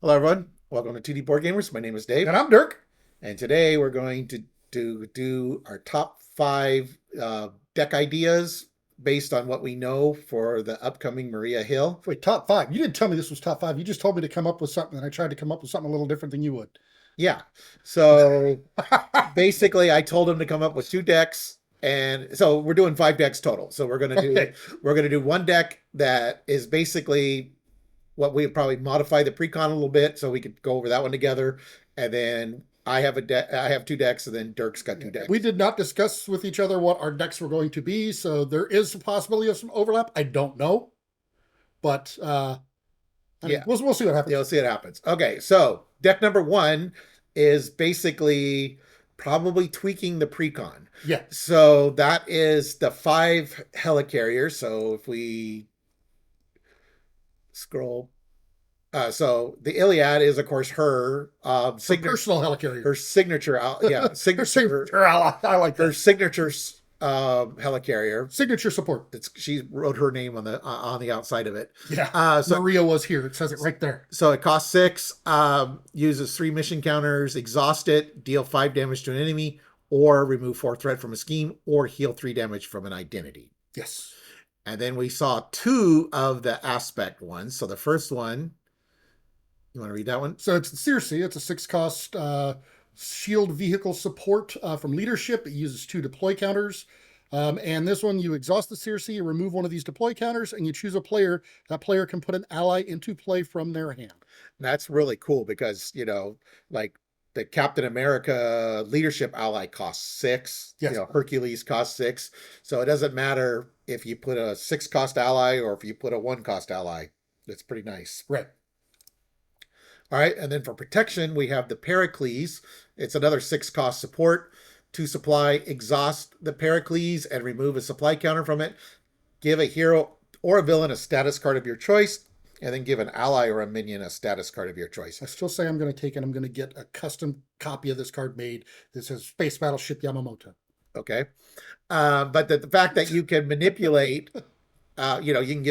Hello, everyone. Welcome to 2D Board Gamers. My name is Dave, And I'm Dirk. and today we're going to do our top five deck ideas based on what we know for the upcoming Maria Hill. Wait, top five. You didn't tell me this was top five. You just told me to come up with something, and I tried to come up with something a little different than you would. Yeah. So basically, I told him to come up with two decks, and so we're doing five decks total. So Okay. we're gonna do one deck that is basically what we would probably modify the pre-con a little bit, so we could go over that one together, and then I have a deck. I have two decks, and then Dirk's got two We decks. did not discuss with each other what our decks were going to be, so there is a possibility of some overlap. I don't know, but I mean, Yeah, we'll see what happens. you'll see what happens. Okay, so deck number one is basically probably tweaking the pre-con. Yeah. So that is the five helicarriers. So if we scroll, so the Iliad is of course her Her signature, personal helicarrier. her signature, yeah, Her signature, signature. I like her that. signature helicarrier. Signature support. She wrote her name on the outside of it. Yeah. So Maria was here. It says it right there. so it costs six. Uses three mission counters. Exhaust it. Deal 5 damage to an enemy, or remove 4 threat from a scheme, or heal 3 damage from an identity. Yes. And then we saw two of the aspect ones. So the first one, you want to read that one? So it's the Circe. It's a 6 cost shield vehicle support from leadership. It uses 2 deploy counters. And this one, you exhaust the Circe, you remove one of these deploy counters, and you choose a player. That player can put an ally into play from their hand. That's really cool because, like the Captain America leadership ally costs six. Yes. Hercules costs six. So it doesn't matter if you put a 6 cost ally or if you put a 1 cost ally. It's pretty nice. Right. All right. And then for protection, we have the Pericles. It's another 6 cost support. To supply, exhaust the Pericles and remove a supply counter from it. Give a hero or a villain a status card of your choice, and then give an ally or a minion a status card of your choice. I still say I'm going to take it. I'm going to get a custom copy of this card made that says Space Battleship Yamamoto. Okay. But the fact that you can manipulate, you can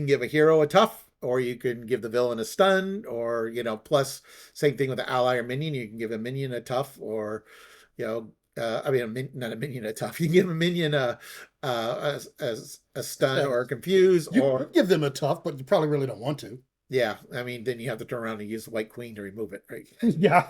give a hero a tough, or you can give the villain a stun, or plus same thing with the ally or minion. You can give a minion a tough, or not a minion a tough. You can give a minion a stun or a confuse, You or could give them a tough, but you probably really don't want to. yeah. I mean, then you have to turn around and use the White Queen to remove it, right? Yeah.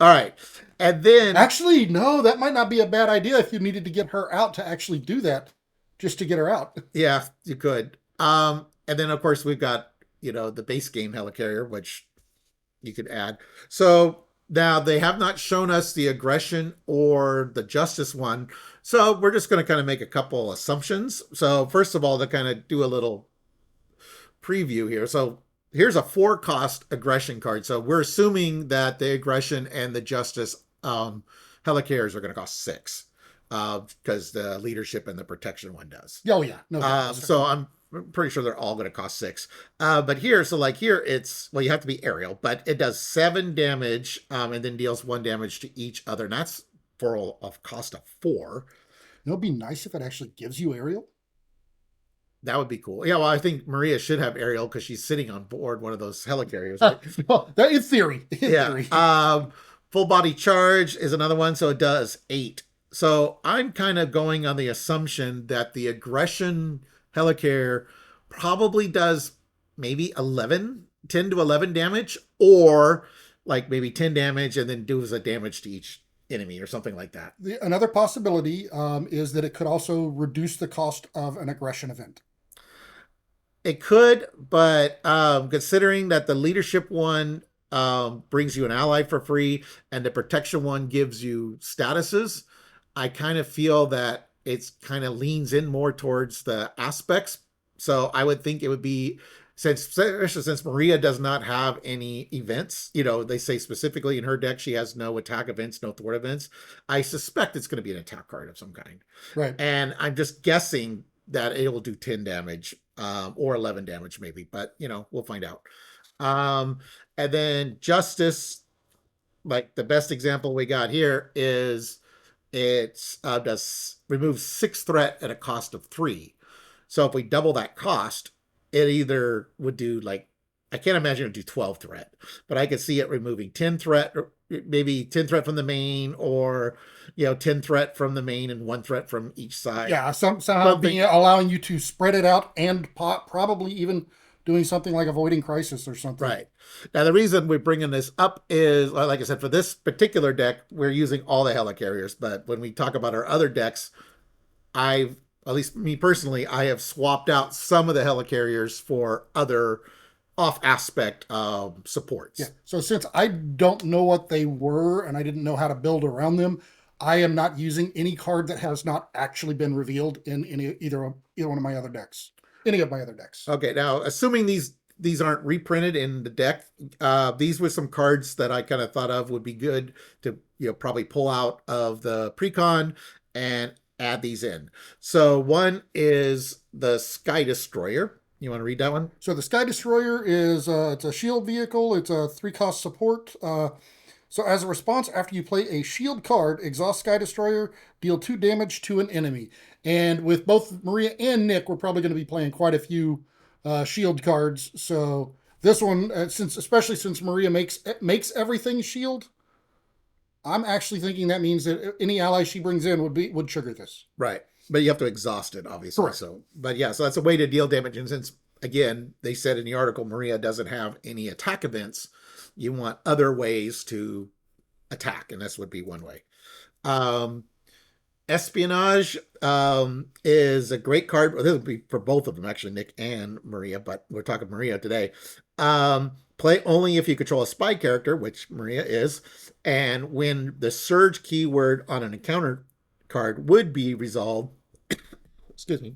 All right, and then Actually, no, that might not be a bad idea if you needed to get her out to actually do that, just to get her out. yeah, you could. And then of course we've got the base game helicarrier, which you could add. So now they have not shown us the aggression or the justice one, so we're just going to kind of make a couple assumptions. So first of all, to kind of do a little preview here. So here's a 4 cost aggression card. So we're assuming that the aggression and the justice helicarriers are going to cost 6 because the leadership and the protection one does. Oh, yeah. No. So I'm pretty sure they're all going to cost 6. But here, it's, well, you have to be aerial, but it does 7 damage and then deals 1 damage to each other. And that's for a cost of 4. It'd be nice if it actually gives you aerial. That would be cool. Yeah, well, I think Maria should have aerial because she's sitting on board one of those helicarriers. Right? Well, that in theory. Yeah. Full body charge is another one, so it does 8. So I'm kind of going on the assumption that the aggression helicarrier probably does maybe 10 to 11 damage, or like maybe 10 damage and then does a damage to each enemy or something like that. Another possibility is that it could also reduce the cost of an aggression event. It could, but considering that the leadership one brings you an ally for free and the protection one gives you statuses, I kind of feel that it's kind of leans in more towards the aspects. So I would think it would be, especially since Maria does not have any events, they say specifically in her deck she has no attack events, no thwart events. I suspect it's going to be an attack card of some kind. Right. And I'm just guessing that it will do 10 damage or 11 damage maybe, but we'll find out. And then justice, like the best example we got here is it does remove 6 threat at a cost of 3. So if we double that cost, it either would do like I can't imagine it do 12 threat, but I could see it removing 10 threat, or maybe 10 threat from the main, or 10 threat from the main and 1 threat from each side. Yeah, somehow being Something. allowing you to spread it out and probably even doing something like avoiding crisis or something. Right. Now, the reason we're bringing this up is, like I said, for this particular deck, we're using all the helicarriers. But when we talk about our other decks, at least me personally, I have swapped out some of the helicarriers for other off aspect Yeah. supports. So since I don't know what they were and I didn't know how to build around them, I am not using any card that has not actually been revealed in either one of my other decks. Any of my other decks. Okay, now assuming these aren't reprinted in the deck, these were some cards that I kind of thought of would be good to probably pull out of the precon and add these in. So one is the Sky Destroyer. You want to read that one? So the Sky Destroyer is it's a shield vehicle. It's a 3-cost support. So as a response, after you play a shield card, exhaust Sky Destroyer, deal 2 damage to an enemy. And with both Maria and Nick, we're probably going to be playing quite a few shield cards. So this one, especially since Maria makes everything shield, I'm actually thinking that means that any ally she brings in would trigger this. Right. But you have to exhaust it, obviously. Correct. So, but yeah, so that's a way to deal damage. And since, again, they said in the article, Maria doesn't have any attack events, you want other ways to attack, and this would be one way. Um, Espionage is a great card. This would be for both of them, actually, Nick and Maria, but we're talking Maria today. Play only if you control a spy character, which Maria is, and when the surge keyword on an encounter card would be resolved, excuse me,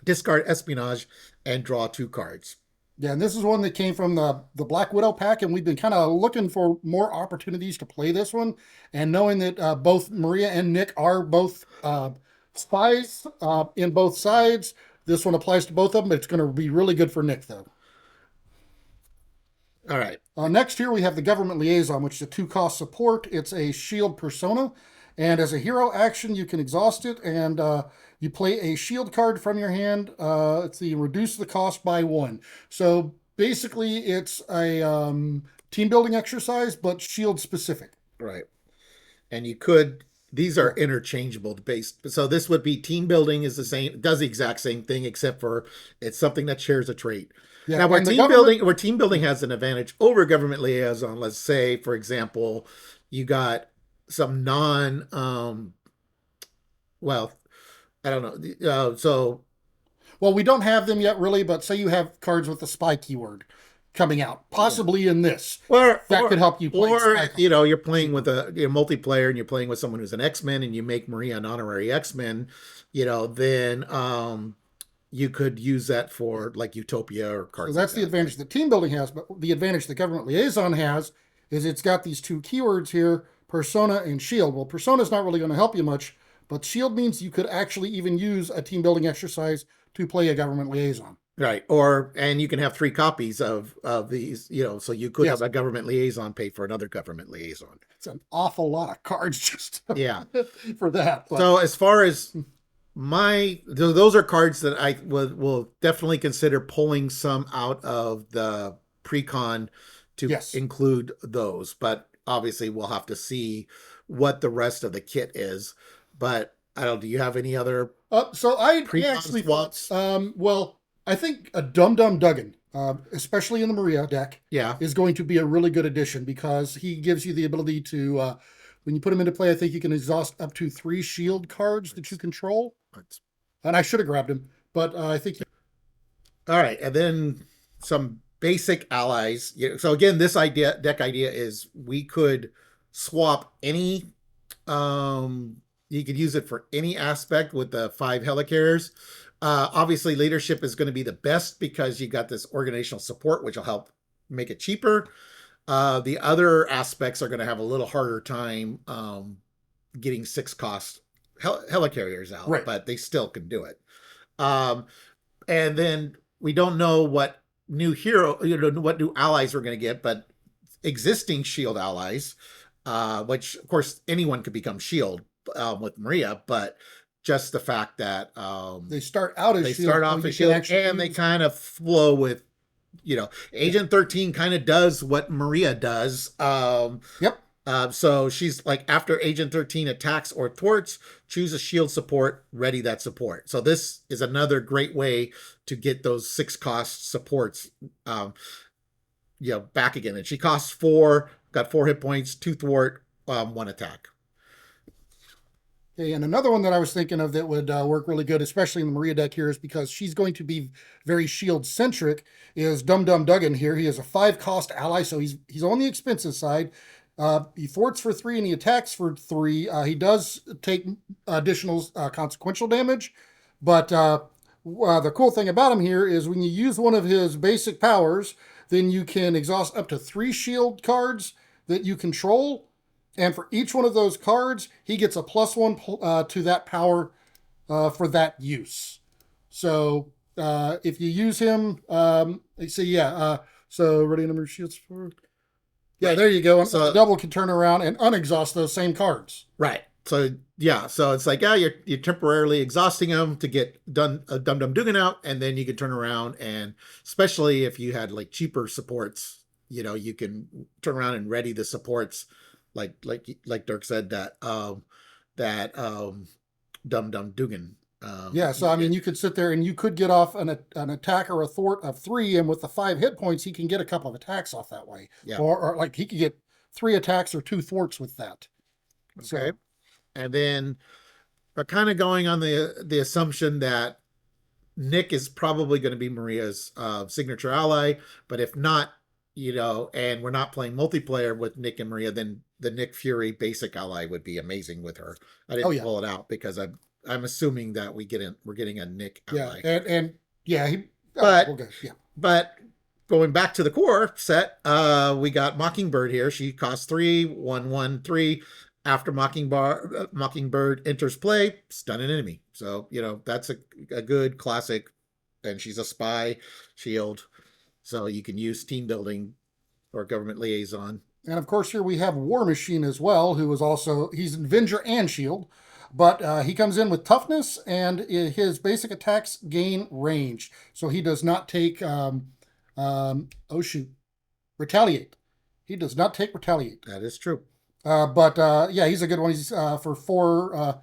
discard Espionage and draw 2 cards. Yeah, and this is one that came from the Black Widow pack, and we've been kind of looking for more opportunities to play this one. And knowing that both Maria and Nick are both spies in both sides, this one applies to both of them. It's going to be really good for Nick, though. All right. Next here we have the Government Liaison, which is a 2-cost support. It's a shield persona. And as a hero action, you can exhaust it, and you play a shield card from your hand. It's the reduce the cost by 1. So basically, it's a team building exercise, but shield specific. Right. And these are interchangeable based. So this would be team building is the same, does the exact same thing, except for it's something that shares a trait. Yeah, now, where team building has an advantage over government liaison, let's say, for example, you got some well, I don't know. Well, we don't have them yet, really, but say you have cards with the spy keyword coming out, possibly in this. That could help you play. Or, you're playing with a multiplayer and you're playing with someone who's an X-Men and you make Maria an honorary X-Men, then you could use that for like Utopia or cards. So that's the advantage that team building has, but the advantage the Government Liaison has is it's got these 2 keywords here, persona and shield. Well, persona is not really going to help you much, but shield means you could actually even use a team building exercise to play a Government Liaison. Right. And you can have 3 copies of these, so you could have a government liaison pay for another government liaison. It's an awful lot of cards just yeah for that. But. So as far as those are cards that I will definitely consider pulling some out of the precon to include those. But obviously we'll have to see what the rest of the kit is. But I don't. Do you have any other? So I actually swaps? Well, I think a Dum Dum Duggan, especially in the Maria deck, is going to be a really good addition because he gives you the ability to, when you put him into play, I think you can exhaust up to 3 shield cards that you control. And I should have grabbed him, but I think. All right, and then some basic allies. So again, this deck idea is we could swap any. You could use it for any aspect with the 5 helicarriers. Obviously, leadership is going to be the best because you got this organizational support, which will help make it cheaper. The other aspects are going to have a little harder time getting 6-cost helicarriers out, but they still can do it. And then we don't know what new what new allies we're going to get, but existing shield allies, which of course anyone could become shield with Maria, but just the fact that they start out as shield, off as shield, and they kind of flow with Agent 13 kind of does what Maria does. Yep. So she's like, after Agent 13 attacks or thwarts, choose a shield support, ready that support. So this is another great way to get those 6 cost supports, um, back again. And she costs 4, got 4 hit points, 2 thwart, 1 attack. Okay, and another one that I was thinking of that would work really good, especially in the Maria deck here, is because she's going to be very shield centric. Is Dum Dum Duggan here? He is a 5 cost ally, so he's on the expensive side. He thwarts for 3 and he attacks for 3. He does take additional consequential damage, but the cool thing about him here is when you use one of his basic powers, then you can exhaust up to 3 shield cards that you control, and for each one of those cards, he gets a +1 to that power for that use. So if you use him, let's see, yeah. So ready number of shields for. Yeah, there you go. So double can turn around and unexhaust those same cards. Right. So yeah, so it's like, you're temporarily exhausting them to get done a Dum Dum Dugan out, and then you can turn around, and especially if you had like cheaper supports, you can turn around and ready the supports, like Dirk said, that Dum Dum Dugan. Yeah, so I mean, you could sit there and you could get off an attack or a thwart of 3, and with the 5 hit points, he can get a couple of attacks off that way. Yeah. Or like he could get 3 attacks or 2 thwarts with that. Okay. So, and then we're kind of going on the assumption that Nick is probably going to be Maria's signature ally, but if not, and we're not playing multiplayer with Nick and Maria, then the Nick Fury basic ally would be amazing with her. I didn't pull it out because I'm assuming that we're getting a Nick ally. Yeah, and yeah, but going back to the core set, we got Mockingbird here. She costs 3, 1/1/3. After Mockingbird enters play, stun an enemy. So that's a good classic, and she's a spy shield, so you can use team building or government liaison. And of course, here we have War Machine as well, who is also he's an Avenger and Shield. But he comes in with toughness, and his basic attacks gain range. So he does not take, retaliate. He does not take retaliate. That is true. But yeah, he's a good one. He's for 4.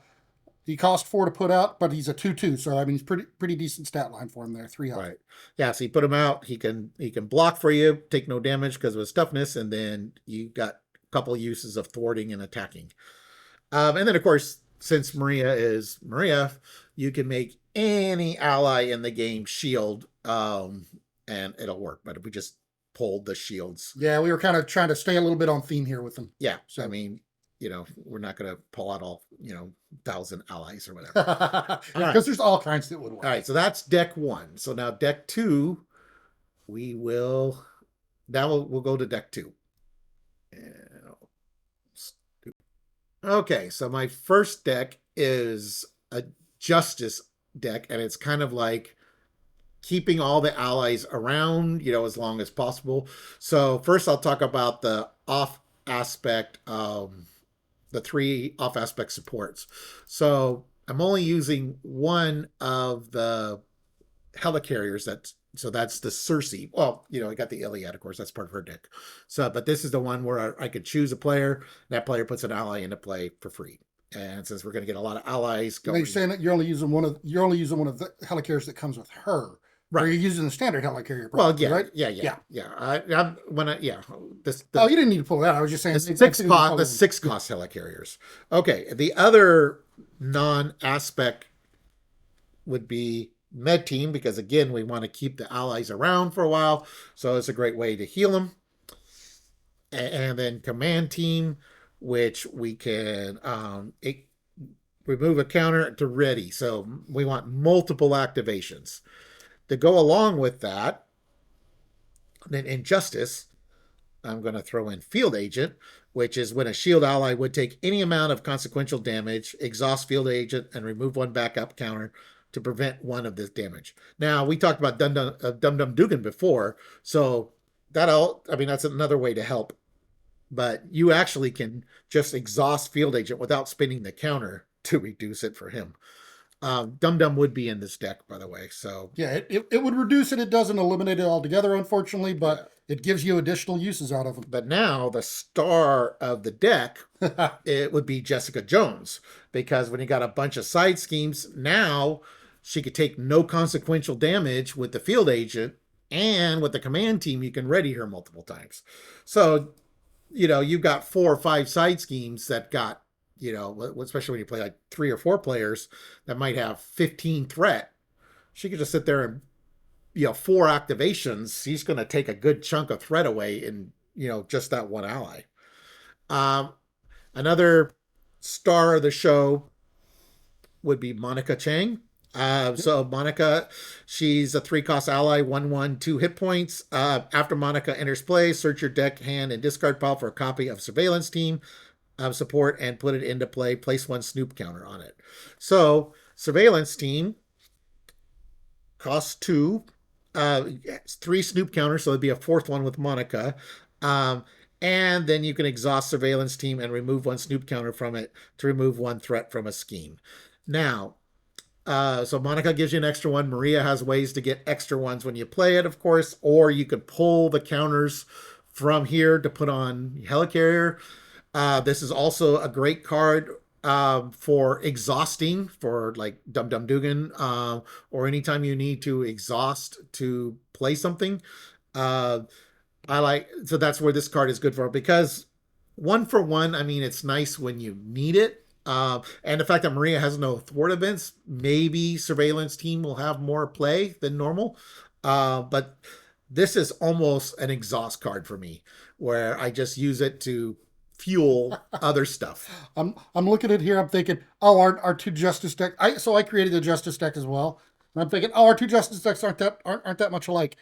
He cost 4 to put out, but he's a 2/2. So I mean, he's pretty decent stat line for him there. 3 health. Right. Yeah. So you put him out. He can block for you, take no damage because of his toughness, and then you got a couple of uses of thwarting and attacking. And then of course, since Maria is Maria, you can make any ally in the game shield, and it'll work. But if we just pulled the shields. Yeah, we were kind of trying to stay a little bit on theme here with them. Yeah. So I mean, we're not going to pull out all, 1,000 allies or whatever. Because there's all kinds that would work. All right. So that's deck 1. So now deck 2, we'll go to deck 2. Okay, so my first deck is a Justice deck, and it's kind of like keeping all the allies around, as long as possible. So first I'll talk about the off aspect, the 3 off aspect supports. So I'm only using one of the helicarriers so that's the Circe. Well, I got the Iliad, of course, that's part of her deck. So, but this is the one where I could choose a player. That player puts an ally into play for free. And since we're going to get a lot of allies going, you're saying that you're only using one of the helicarriers that comes with her. Right. Or you're using the standard helicarrier. Well, yeah, right? Yeah. You didn't need to pull that. I was just saying the 6 cost helicarriers. Okay, the other non-aspect would be Med Team, because again, we want to keep the allies around for a while, so it's a great way to heal them. And then Command Team, which we can remove a counter to ready, so we want multiple activations. To go along with that, then in Justice, I'm going to throw in Field Agent, which is when a shield ally would take any amount of consequential damage, exhaust Field Agent, and remove 1 backup counter to prevent 1 of this damage. Now, we talked about Dum Dum Dugan before, so that's another way to help. But you actually can just exhaust Field Agent without spinning the counter to reduce it for him. Dum Dum would be in this deck, by the way. So Yeah, it would reduce it. It doesn't eliminate it altogether, unfortunately, yeah. but it gives you additional uses out of But now the star of the deck, them. it would be Jessica Jones, because when you got a bunch of side schemes, now she could take no consequential damage with the field agent, and with the command team, you can ready her multiple times. So, you've got 4 or 5 side schemes that got, especially when you play like 3 or 4 players that might have 15 threat. She could just sit there and, 4 activations. She's going to take a good chunk of threat away in, just that one ally. Um, Another star of the show would be Monica Chang. So Monica, she's a 3 cost ally, 1/1, 2 hit points. After Monica enters play, search your deck, hand, and discard pile for a copy of Surveillance Team support and put it into play. Place 1 Snoop counter on it. So Surveillance Team costs 2, 3 Snoop counters, so it'd be a 4th one with Monica. Um, and then you can exhaust Surveillance Team and remove 1 Snoop counter from it to remove 1 threat from a scheme. Now, so Monica gives you an extra one. Maria has ways to get extra ones when you play it, of course, or you could pull the counters from here to put on Helicarrier. This is also a great card for exhausting, for like Dum Dum Dugan, or anytime you need to exhaust to play something. Uh, so that's where this card is good for, because 1 for 1, I mean, it's nice when you need it. And the fact that Maria has no thwart events, maybe Surveillance Team will have more play than normal. But this is almost an exhaust card for me, where I just use it to fuel other stuff. I'm looking at here. I'm thinking, oh, our 2 Justice deck. I created a Justice deck as well, and I'm thinking, oh, our 2 Justice decks aren't that much alike.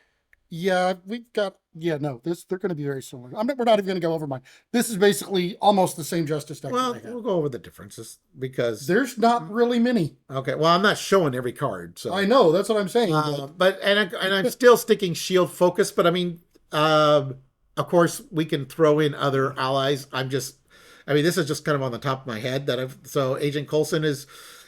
Yeah, we've got. Yeah, no, they're going to be very similar. We're not even going to go over mine. This is basically almost the same Justice deck that I Well, have. we'll go over the differences because There's not really many. okay. Well, I'm not showing every card, I so know that's what I'm saying. but I'm still sticking shield focus. But I mean, of course, we can throw in other allies. I mean, this is just kind of on the top of my head that I've. So Agent Coulson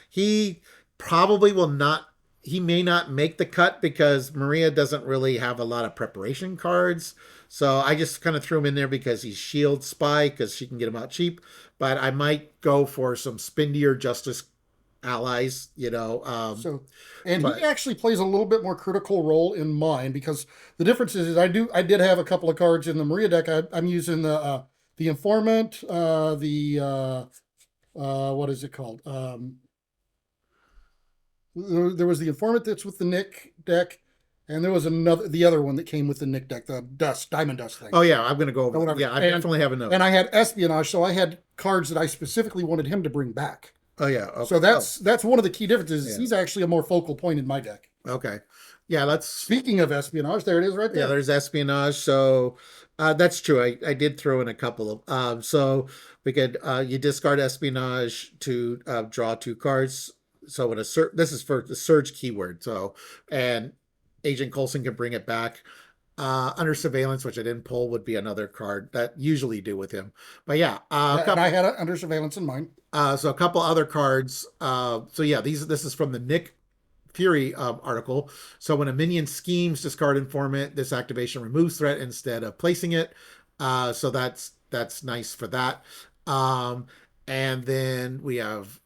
he probably will not. He may not make the cut because Maria doesn't really have a lot of preparation cards. So I just kind of threw him in there because he's shield spy, because she can get him out cheap. But I might go for some spindier Justice allies, So, and he but actually plays a little bit more critical role in mine, because the difference is I did have a couple of cards in the Maria deck. I'm using the Informant, what is it called? There was the Informant that's with the Nick deck, and there was the other one that came with the Nick deck, the Diamond Dust thing. oh yeah, I'm gonna go Or over. whatever. Yeah, I definitely have a note. And I had Espionage, so I had cards that I specifically wanted him to bring back. Oh yeah, okay. So that's one of the key differences. Yeah. He's actually a more focal point in my deck. Okay, yeah. Let's. Speaking of Espionage, there it is right there. Yeah, there's Espionage. So that's true. I did throw in a couple of. So we could you discard Espionage to draw 2 cards. So when this is for the surge keyword. So, and Agent Coulson can bring it back. Under Surveillance, which I didn't pull, would be another card that usually do with him. But yeah, And I had it under Surveillance in mine. so a couple other cards. So yeah, this is from the Nick Fury article. So when a minion schemes, discard Informant. This activation removes threat instead of placing it. So that's nice for that. And then we have.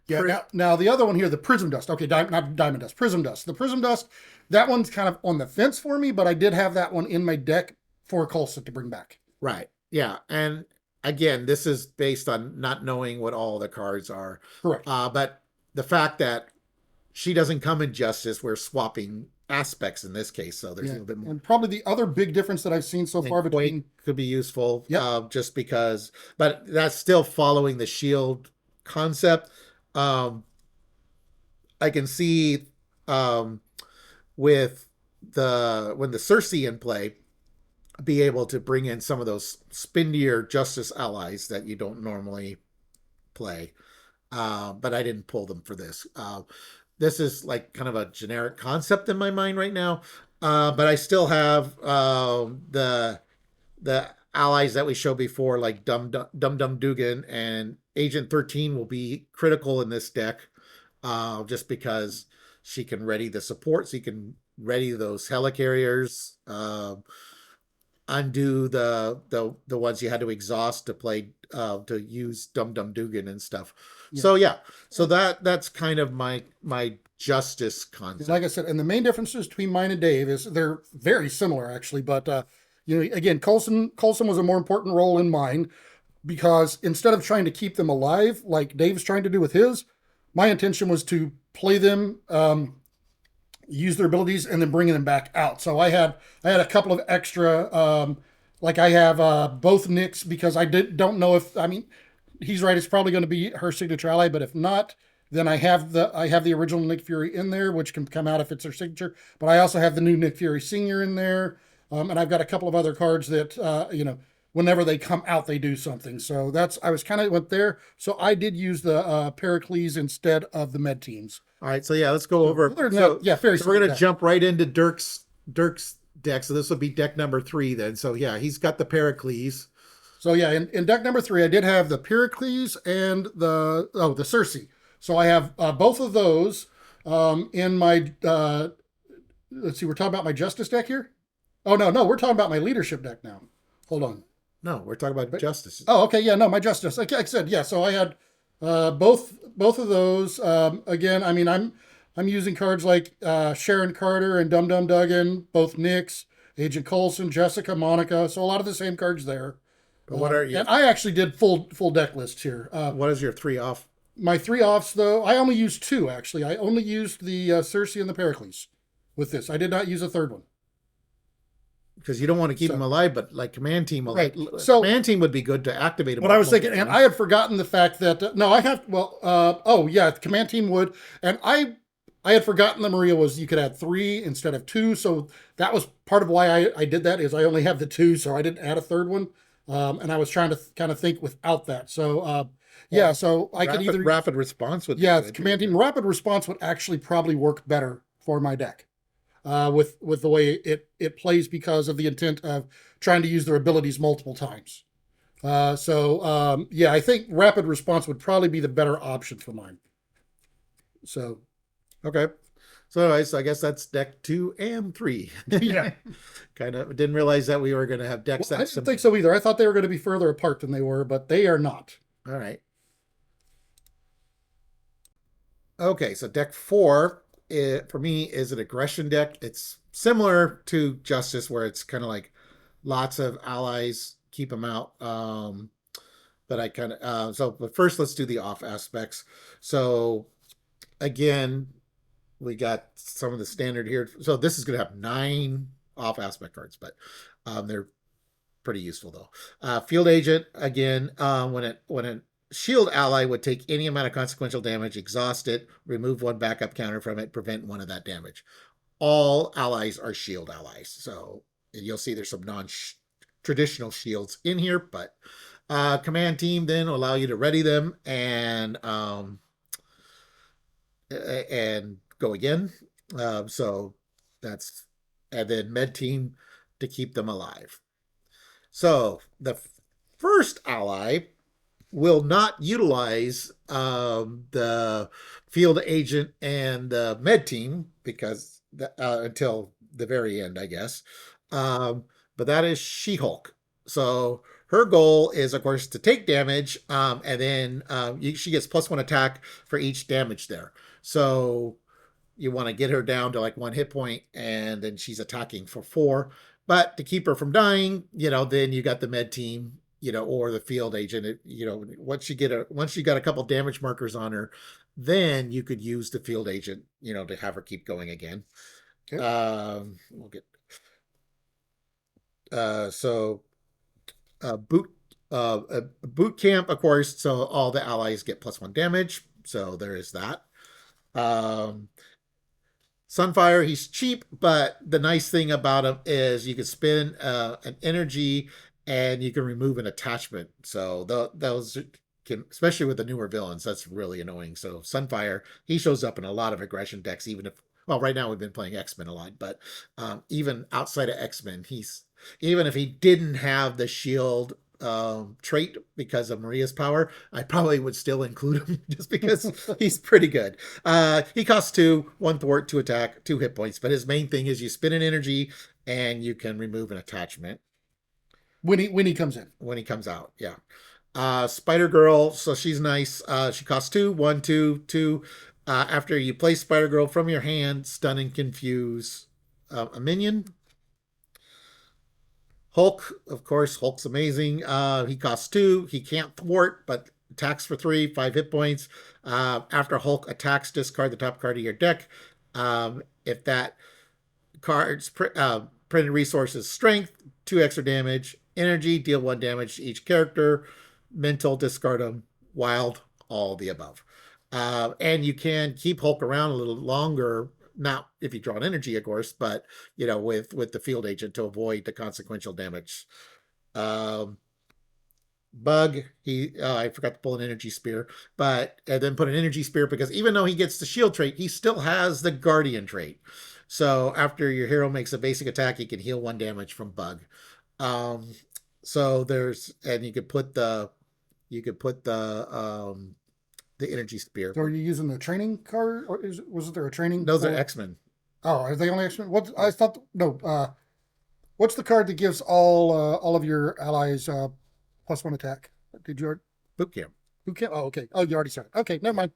Yeah. Now the other one here, the Prism Dust. Okay, not Diamond Dust, Prism Dust. The Prism Dust, that one's kind of on the fence for me, but I did have that one in my deck for Coulson to bring back. Right. Yeah. And again, this is based on not knowing what all the cards are. Correct. But the fact that she doesn't come in Justice, we're swapping aspects in this case. So there's a little bit more. And probably the other big difference that I've seen so far between could be useful. Yep. Just because, but that's still following the shield concept. I can see with when the Cersei in play, be able to bring in some of those spindier Justice allies that you don't normally play. But I didn't pull them for this. This is like kind of a generic concept in my mind right now. But I still have the allies that we showed before, like Dum Dum Dugan and Agent 13 will be critical in this deck. just because she can ready the support, so you can ready those helicarriers, undo the ones you had to exhaust to play to use Dum Dum Dugan and stuff. Yeah. So yeah, so that's kind of my justice Like I concept. said, and the main differences between mine and Dave is they're very similar actually, but again, Coulson was a more important role in mine because instead of trying to keep them alive like Dave's trying to do with his, my intention was to play them, use their abilities, and then bringing them back out. So I had a couple of extra, like I have both Nicks because don't know if I mean he's right. It's probably going to be her signature ally, but if not, then I have the original Nick Fury in there, which can come out if it's her signature. But I also have the new Nick Fury Senior in there, and I've got a couple of other cards that whenever they come out, they do something. So I was kind of went there. So I did use the Pericles instead of the Med teams. All right, so yeah, let's go So over. other than that, So yeah, very so we're similar gonna deck. jump right into Dirk's deck. So this will be deck number 3 then. So yeah, he's got the Pericles. So yeah, in deck number 3, I did have the Pericles and the Circe. So I have both of those in my. Let's see, we're talking about my Justice deck here. Oh no, we're talking about my Leadership deck now. Hold on. No, we're talking about But Justice. oh, okay, yeah, no, my Justice. Like I said, yeah. So I had both of those. Again, I mean, I'm using cards like Sharon Carter and Dum Dum Duggan, both Nicks, Agent Coulson, Jessica, Monica. So a lot of the same cards there. But what are you? And I actually did full deck lists here. What is your 3 off? My 3 offs though, I only used two actually. I only used the Circe and the Pericles with this. I did not use a third one. Because you don't want to keep him So alive, but like command team, right. So command team would be good to activate him what I was thinking, multiple and I times. had forgotten the fact that no, I have well, oh yeah, the command team would, and I had forgotten that Maria was you could add three instead of two, so that was part of why I did that is I only have the two, so I didn't add a third one, and I was trying to kind of think without that. So yeah, Well, so I could either rapid response would be yeah, good command too. team rapid response would actually probably work better for my deck with the way it plays because of the intent of trying to use their abilities multiple times. Yeah, I think rapid response would probably be the better option for mine. So Okay. So anyways, I guess that's deck 2 and 3. yeah, Kind of didn't realize that we were going to have decks well, I that didn't think similar. so either. I thought they were going to be further apart than they were, but they are not. All right. Okay, so deck 4 for me is an aggression deck. It's similar to Justice, where it's kind of like lots of allies, keep them out. But I kind of but first let's do the off aspects. So again, we got some of the standard here. So this is going to have 9 off aspect cards, but they're pretty useful though. Field agent again, when a shield ally would take any amount of consequential damage, exhaust it, remove 1 backup counter from it, prevent 1 of that damage. All allies are shield allies, so you'll see there's some non-traditional shields in here, but command team then will allow you to ready them and go again. So that's and then med team to keep them alive. So the first ally will not utilize the field agent and the med team because until the very end, I guess. But that is She-Hulk. So her goal is, of course, to take damage, and then she gets +1 attack for each damage there. So you want to get her down to like 1 hit point, and then she's attacking for 4. But to keep her from dying, then you got the med team, or the field agent. Once you got a couple damage markers on her, then you could use the field agent, to have her keep going again. Okay. We'll get so boot boot camp, of course. So all the allies get +1 damage. So there is that. Um, Sunfire, he's cheap, but the nice thing about him is you can spend an energy and you can remove an attachment. So those can, especially with the newer villains, that's really annoying. So Sunfire, he shows up in a lot of aggression decks, even if, well, right now we've been playing X-Men a lot, but even outside of X-Men, even if he didn't have the shield trait because of Maria's power, I probably would still include him just because he's pretty good. He costs two, one thwart, two attack, two hit points, but his main thing is you spin an energy and you can remove an attachment When he comes in. when he comes out. Yeah. Spider Girl, so she's nice. She costs two, one, two, two. After you play Spider Girl from your hand, stun and confuse a minion. Hulk, of course, Hulk's amazing. He costs two. He can't thwart, but attacks for three, five hit points. After Hulk attacks, discard the top card of your deck. If that card's printed resources strength, two extra damage, energy, deal one damage to each character, mental, discard them, wild, all the above. And you can keep Hulk around a little longer, not if you draw an energy, of course, but with the field agent to avoid the consequential damage. Um, Bug, I forgot to pull an energy spear, but and then put an energy spear because even though he gets the shield trait, he still has the guardian trait. So after your hero makes a basic attack, he can heal one damage from Bug. Um, so there's and you could put the energy spear. So are you using the training card, or was there a training Those are for? X-Men. Oh, are they only X-Men? What I Yeah. thought? No. What's the card that gives all of your allies plus one attack? Did you? Boot camp. Who can? Oh, okay. Oh, you already said it. Okay, never mind.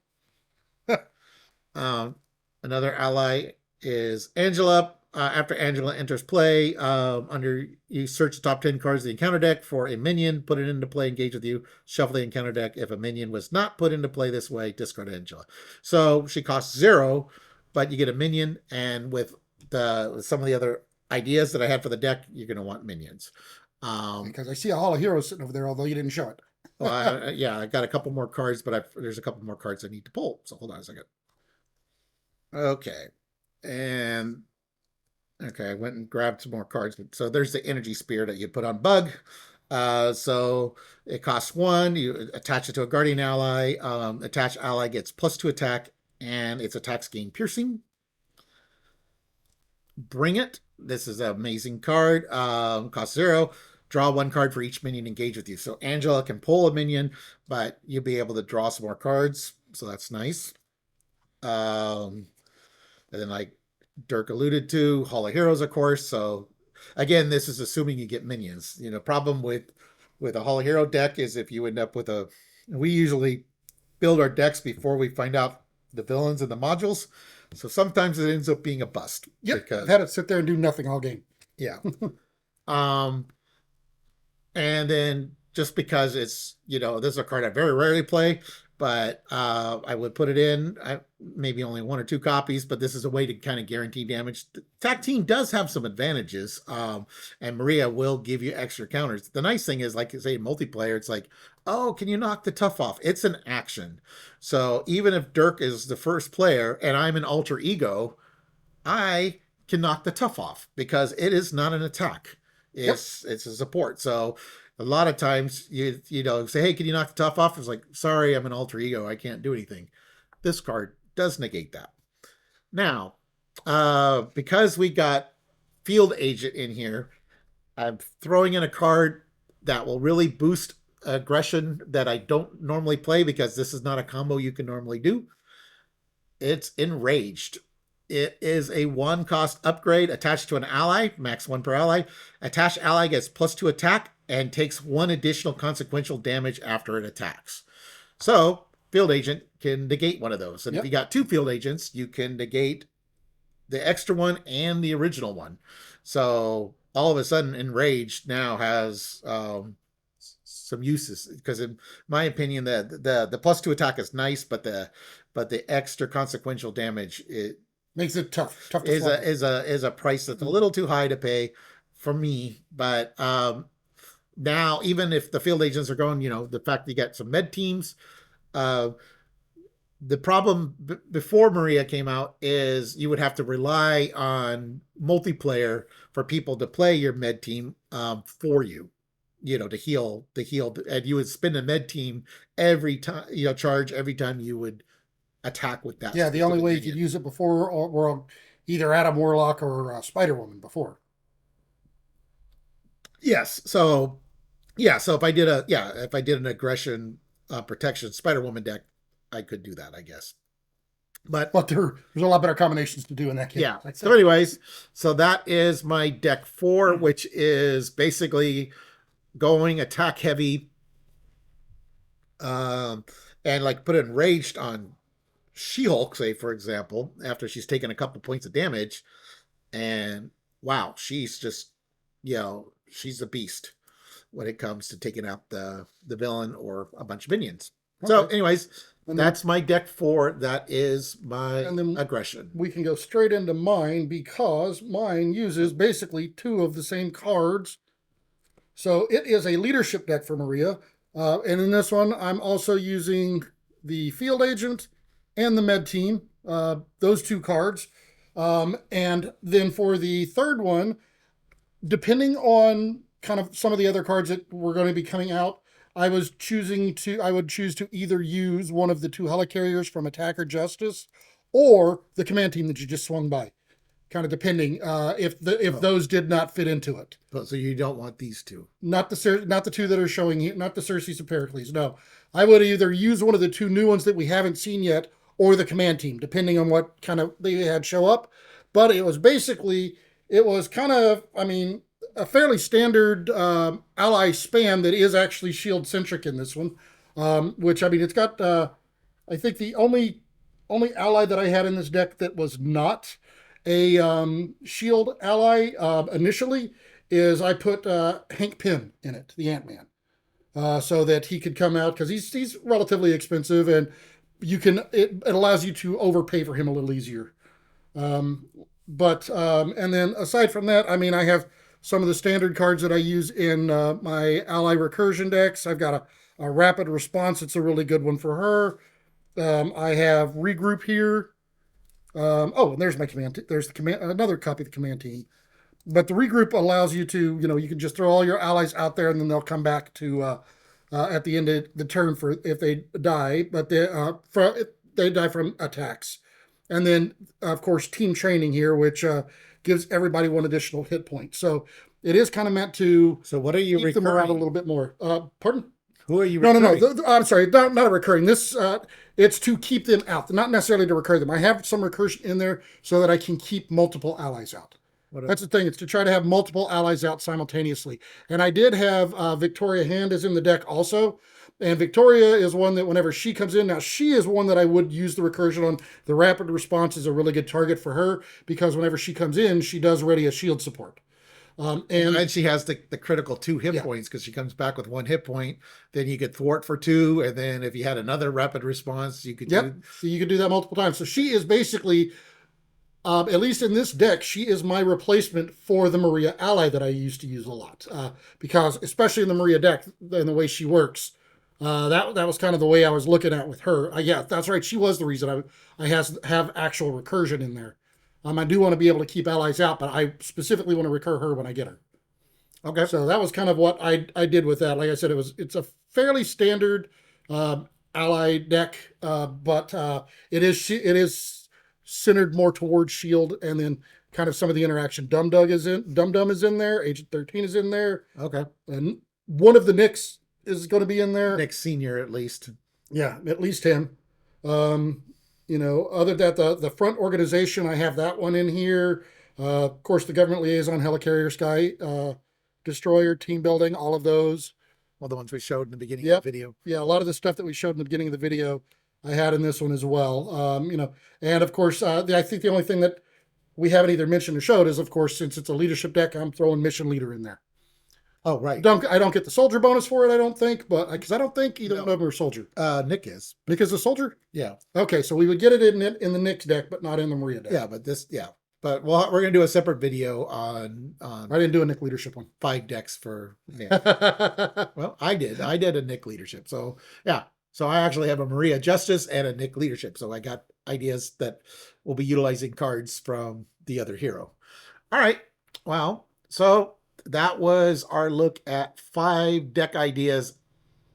Um, Another ally is Angela. After Angela enters play, under you search the top 10 cards of the encounter deck for a minion, put it into play, engage with you, shuffle the encounter deck. If a minion was not put into play this way, discard Angela. So she costs zero, but you get a minion, and with some of the other ideas that I had for the deck, you're going to want minions. Because I see a Hall of Heroes sitting over there, although you didn't show it. Well, yeah, I got a couple more cards, but there's a couple more cards I need to pull. So hold on a second. Okay. And okay, I went and grabbed some more cards. So there's the energy spear that you put on Bug. So it costs one. You attach it to a guardian ally. Attached ally gets plus two attack, and its attacks gain piercing. Bring it. This is an amazing card. Cost zero. Draw one card for each minion engaged with you. So Angela can pull a minion, but you'll be able to draw some more cards. So that's nice. And then like Dirk alluded to, Hall of Heroes, of course. So again, this is assuming you get minions. Problem with a Hall of Hero deck is if you end up with a. We usually build our decks before we find out the villains and the modules. So sometimes it ends up being a bust. Yep, Because I've had it sit there and do nothing all game. yeah. um, and then just because it's this is a card I very rarely play, but I would put it in. Maybe only one or two copies, but this is a way to kind of guarantee damage. The attack team does have some advantages, and Maria will give you extra counters. The nice thing is, like you say, multiplayer, it's like, oh, can you knock the tough off? It's an action. So even if Dirk is the first player and I'm an alter ego, I can knock the tough off because it is not an attack. Yep. It's a support. So a lot of times you say, hey, can you knock the tough off? It's like, sorry, I'm an alter ego. I can't do anything. This card does negate that. Now, because we got field agent in here, I'm throwing in a card that will really boost aggression that I don't normally play because this is not a combo you can normally do. It's enraged. It is a one cost upgrade attached to an ally, max one per ally. Attached ally gets plus two attack and takes one additional consequential damage after it attacks. So, field agent can negate one of those. And if Yep. you got two field agents, you can negate the extra one and the original one. So, all of a sudden, enraged now has some uses because in my opinion the plus two attack is nice, but the extra consequential damage Makes it tough to is swallow. a price that's a little too high to pay for me. But now even if the field agents are going, the fact that you get some med teams, uh, the problem before Maria came out is you would have to rely on multiplayer for people to play your med team for you, to heal, and you would spend a med team every time, charge every time you would attack with that Yeah, the only specific way you minion. could use it before were either Adam Warlock or Spider Woman before. Yes, so Yeah, so if I did an aggression protection Spider Woman deck, I could do that, I guess. But But there's a lot better combinations to do in that case, yeah. I'd So, say. anyways, so that is my deck four, which is basically going attack heavy, um, and like put enraged on She-Hulk, say for example, after she's taken a couple points of damage, and wow, she's just she's a beast when it comes to taking out the villain or a bunch of minions. So, Okay. anyways, And then that's my deck four. That is my and then aggression. we can go straight into mine because mine uses basically two of the same cards. So it is a leadership deck for Maria. And in this one, I'm also using the field agent and the med team, those two cards. And then for the third one, depending on kind of some of the other cards that were going to be coming out, I would choose to either use one of the two helicarriers from Attack or Justice or the command team that you just swung by, kind of depending if Oh, those did not fit into it. so you don't want these two. Not the two that are showing you, not the Circes and Pericles. No, I would either use one of the two new ones that we haven't seen yet, or the command team, depending on what kind of they had show up. But it was kind of, I mean, a fairly standard ally spam that is actually shield centric in this one. Which I mean, it's got. I think the only ally that I had in this deck that was not a shield ally initially is I put Hank Pym in it, the Ant Man, so that he could come out because he's relatively expensive and it allows you to overpay for him a little easier. Um, but and then aside from that, I mean, I have some of the standard cards that I use in my ally recursion decks. I've got a rapid response. It's a really good one for her. I have regroup here. Oh, and there's my command. There's the command. Another copy of the command team. But the regroup allows you to, you can just throw all your allies out there, and then they'll come back to at the end of the turn for if they die. But they die from attacks, and then of course team training here, which gives everybody one additional hit point. So it is kind of meant to So what are you keep them around a recurring? little bit more. Pardon? Who are you No, no, no. recurring? I'm sorry. Not a recurring. This it's to keep them out, not necessarily to recur them. I have some recursion in there so that I can keep multiple allies out. What a, That's the thing. It's to try to have multiple allies out simultaneously. And I did have Victoria Hand is in the deck also. And Victoria is one that whenever she comes in, now she is one that I would use the recursion on. The rapid response is a really good target for her because whenever she comes in, she does ready a shield support. And and she has the critical two hit yeah, points because she comes back with one hit point. Then you could thwart for two, and then if you had another rapid response, you could yep. do. So you can do that multiple times. So she is basically at least in this deck, she is my replacement for the Maria ally that I used to use a lot. Because especially in the Maria deck and the way she works, that was kind of the way I was looking at with her. Yeah, that's right. She was the reason I have actual recursion in there. I do want to be able to keep allies out, but I specifically want to recur her when I get her. Okay. So that was kind of what I did with that. Like I said, it's a fairly standard uh, ally deck, but it is centered more towards Shield, and then kind of some of the interaction. Dum Dum is in there. Agent 13 is in there, Okay. and one of the Knicks is going to be in there. Next senior at least. Yeah, at least him. Um, other than that, the front organization, I have that one in here. Of course, the government liaison, helicarrier, sky destroyer, team building, all of those. Well, the ones we showed in the beginning of Yep. the video. Yeah, a lot of the stuff that we showed in the beginning of the video, I had in this one as well. And of course, I think the only thing that we haven't either mentioned or showed is, of course, since it's a leadership deck, I'm throwing mission leader in there. Oh, right. I don't get the soldier bonus for it, I don't think, but because I don't think either No. one of them are soldier. Nick is. Nick is a soldier. Yeah. Okay, so we would get it in the Nick's deck, but not in the Maria deck. Yeah, but yeah. But we're gonna do a separate video I didn't do a Nick leadership one. 5 decks for Nick. Well, I did. I did a Nick leadership. So yeah. So I actually have a Maria Justice and a Nick leadership. So I got ideas that will be utilizing cards from the other hero. All right. Well, so that was our look at 5 deck ideas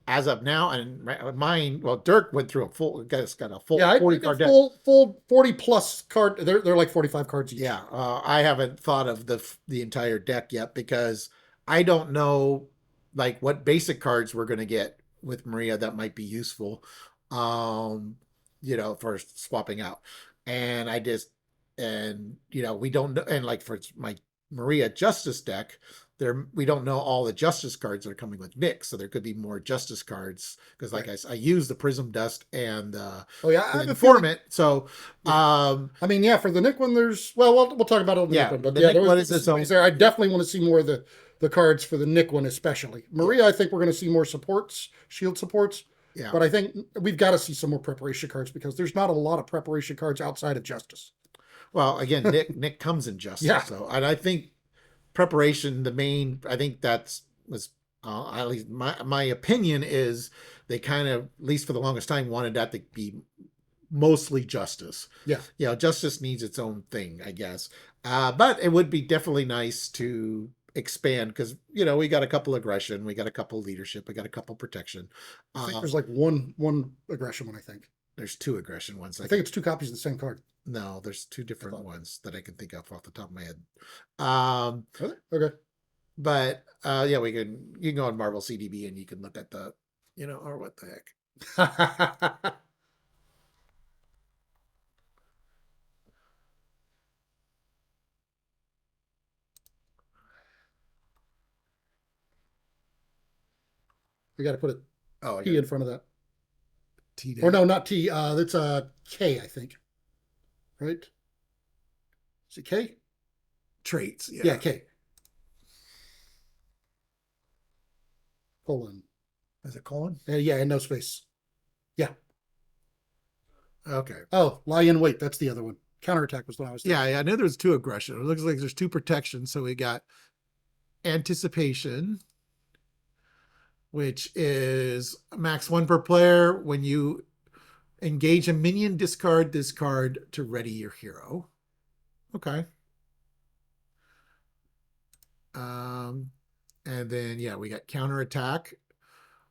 as of now. And mine, well, Dirk went through got a full Yeah, I 40 think a card deck. full 40 plus card. They're like 45 cards each. Yeah, I haven't thought of the entire deck yet because I don't know like what basic cards we're going to get with Maria that might be useful, um, for swapping out. And I just, and we don't know, and like for my Maria Justice deck, we don't know all the Justice cards that are coming with Nick, so there could be more Justice cards because, like Right. I use the Prism Dust and Oh yeah, I the have a feeling. Informant, so Yeah. I mean, yeah, for the Nick one, there's we'll talk about it on the Nick yeah, one, but the yeah, Nick there one was is some its ways own. there. I definitely want to see more of the cards for the Nick one, especially Yeah, Maria. I think we're going to see more supports, shield supports, yeah. but I think we've got to see some more preparation cards because there's not a lot of preparation cards outside of Justice. Well, again, Nick comes in Justice, Yeah, so and I think preparation, the main, I think that's was at least my opinion is they kind of, at least for the longest time, wanted that to be mostly Justice. yeah. Justice needs its own thing, I guess. But it would be definitely nice to expand because we got a couple aggression, we got a couple leadership, we got a couple protection. I think Uh, there's like one aggression one. I think. there's two aggression ones. I think it's two copies of the same card. No, there's two I different thought. ones that I can think of off the top of my head. Um, Are they? Okay. but yeah, you can go on Marvel CDB and you can look at the, or what the heck. We got to put a Oh, I T got in front of that. T Or dash no, not T. That's a K, I think. Right? Is it K? traits. Yeah, Yeah. K. Colon. Is it colon? Yeah, and no space. Yeah. Okay. Oh, lie in wait. That's the other one. Counterattack was what I was thinking. Yeah, I know there's two aggression. It looks like there's two protection. So we got anticipation, which is max one per player. When you engage a minion, discard this card to ready your hero. Okay. Um, and then yeah, we got counterattack,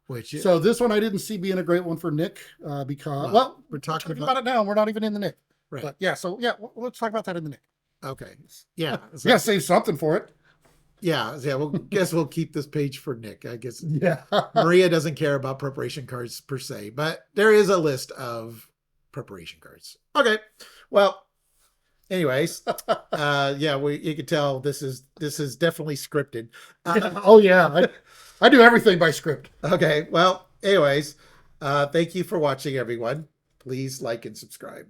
which So this one I didn't see being a great one for Nick because we're we're talking talking about about it now. We're not even in the Nick. right. But yeah, so yeah, let's talk about that in the Nick. Okay. Yeah. You gotta save something for it. Yeah. Well, guess we'll keep this page for Nick. I guess Yeah. Maria doesn't care about preparation cards per se, but there is a list of preparation cards. Okay. Well, anyways, yeah, you can tell this is definitely scripted. Oh yeah. I do everything by script. Okay. Well, anyways, thank you for watching, everyone. Please like and subscribe.